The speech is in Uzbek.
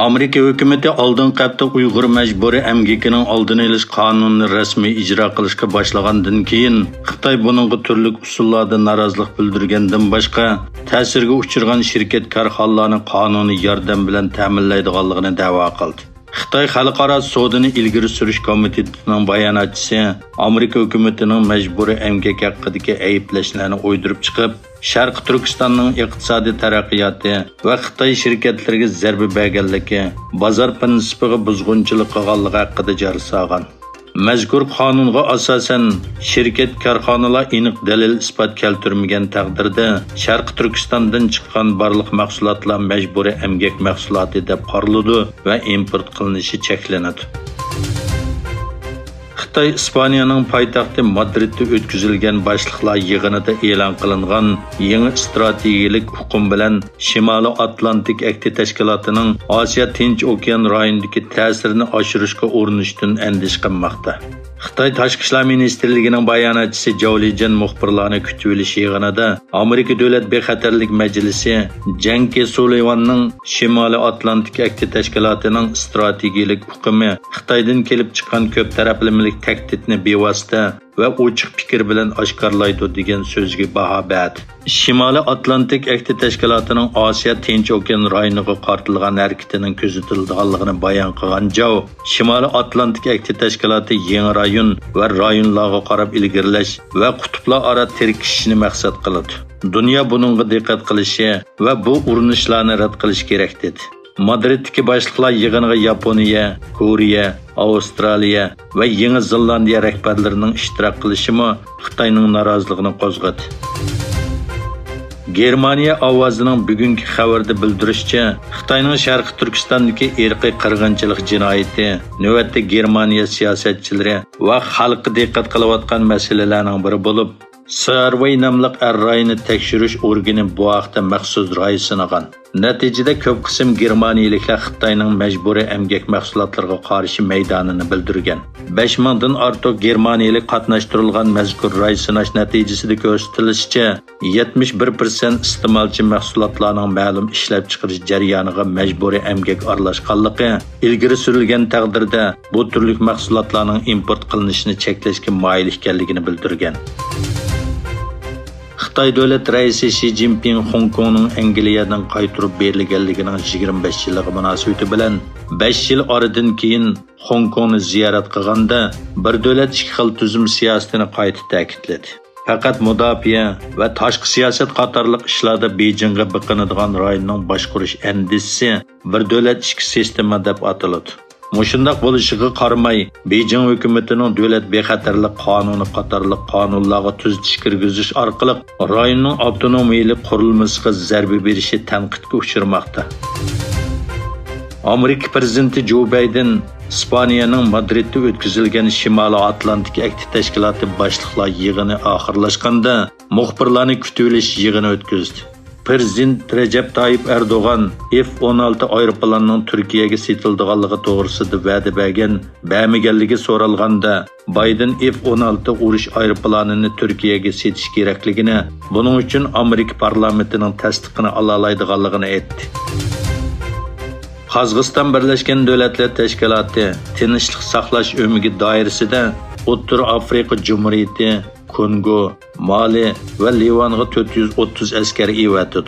Amerika hökuməti aldınqı həftə Uyğur məcburi əmgəkinin aldını eliş qanununu rəsmi icra qilishga başlagandan keyin Xitoy bununğa turlik usullarda narazılıq bildirgandan başqa ta'sirga uchirgan şirket korxonalarni qonuniy yordam bilan ta'minlaydiganligini da'vo qildi. Xitoy Xalqaro sodini ilgari surish komitetining bayonotchisi Amerika hukumatining məcburi əmgək haqidagi ayblashlarni o'ydirib chiqib, Sharq Turkistonning iqtisodiy taraqqiyoti va Xitoy shirkatlariga zarba berganligi, bozor prinsipiga buzg'unchilik qilganligi haqida jar solgan. Mazkur qonunga asosan shirkat korxonalar aniq dalil isbot keltirmagan taqdirda Sharq Turkistondan chiqqan barliq mahsulotlar majburiy emgak mahsuloti deb qaraladi va import qilinishi cheklanadi. Xitoy Ispaniyaning poytaxti Madridda o'tkazilgan boshliqlar yig'inida e'lon qilingan yangi strategik hukm bilan Shimoliy Atlantik Akti tashkilotining Osiyo Tinch okean rayonidagi ta'sirini oshirishga urinishdan andish qilmoqda. Xitoy Tashqi ishlar ministrligining bayonotchisi Jolijan muxbirlarni kutib olish yig'inida Amerika Davlat bexatarlik majlisi Janki Sullivanning Shimoliy Atlantik Akti tashkilotining strategik hukmi Xitoydan kelib chiqqan ko'p taraflamalik tahdidni bevosita va ochiq fikr bilan oshkorlaydi degan so'zga baho berdi. Shimoliy Atlantik Akti tashkilotining Osiyo Tinch okean rayoniga qartilgan harakatining kuzatilganligini bayon qilgan Joe, Shimoliy Atlantik Akti tashkiloti yangi rayon va rayonlarga qarab ilgirlash va qutblar aro tirkishishni maqsad qiladi. Dunyo buningga diqqat qilishi va bu urinishlarni rad qilish kerak dedi. Madriddagi boshliqlar yig'iniga Yaponiya, Koreya, Avstraliya va Yangi Zelandiya rahbarlarining ishtirok qilishimi Xitoyning noroziligini qo'zg'adi. Germaniya ovozining bugungi xabarda bildirishicha, Xitoyning Sharq Turkistondagi irqiy qirg'inchilik jinoyati navbatda Germaniya siyosatchilari va xalqi diqqat qilayotgan masalalarning biri bo'lib, Survey nomli rayonni tekshirish organi bu haqda maxsus ra'y sinagan. Natijada ko'p qism Germaniyaliklar Xitoyning majburiy emgak mahsulotlariga qarshi maydonini bildirgan. 5000 dan ortiq Germaniyalik qatnashtirilgan mazkur ra'y sinash natijasida ko'rsatilishicha, 71% iste'molchi mahsulotlarning ma'lum ishlab chiqarish jarayoniga majburiy emgak aralashganligi ilgari surilgan taqdirda bu turli mahsulotlarning import qilinishini cheklashga moyil ekanligini bildirgan. Xitoy davlat raisi Xi Jinping Hong Kongning Angliyadan qaytarib berilganligining 25 yilligi munosabati bilan 5 yil oradan keyin Hong Kongni ziyorat qilganda bir davlat ikki xil tuzum siyosatini qayta ta'kidladi. Faqat mudofaa va tashqi siyosat qatorliq ishlarda Beijingga biqinadigan rayonning boshqarish andisi bir davlat ikki sistema deb ataladi. Mushundaq bo'lishiga qaramay, Beijing hukumatining davlat bexatarlik qonuni qatorliq qonunlarga tuzitish kirgizish orqali rayonning avtonomiyalik qurilmasiga zarba berishi tanqidga uchirmoqda. Amerika prezidenti Joe Biden Ispaniyaning Madridda o'tkazilgan Shimoliy Atlantik Akti tashkiloti boshliqlar yig'ini oxirlashganda muxbirlarni kutib olish yig'ini o'tkazdi. Prezident Recep Tayyip Erdoğan F-16 aeroplanining Turkiyaga setildiganligi to'g'risida va'da bergan, bermaganligi so'ralganda Biden F-16 urush aeroplanini Turkiyaga setish kerakligini, buning uchun Amerika parlamentining tasdiqini olaydiganligini aytdi. Qozog'iston Birlashgan Davlatlar Tashkiloti tinchlik saqlash o'migi doirasida O'rta Afrika Jumhuriyati, Kongo, Mali va Livanga 430 askar evatdi.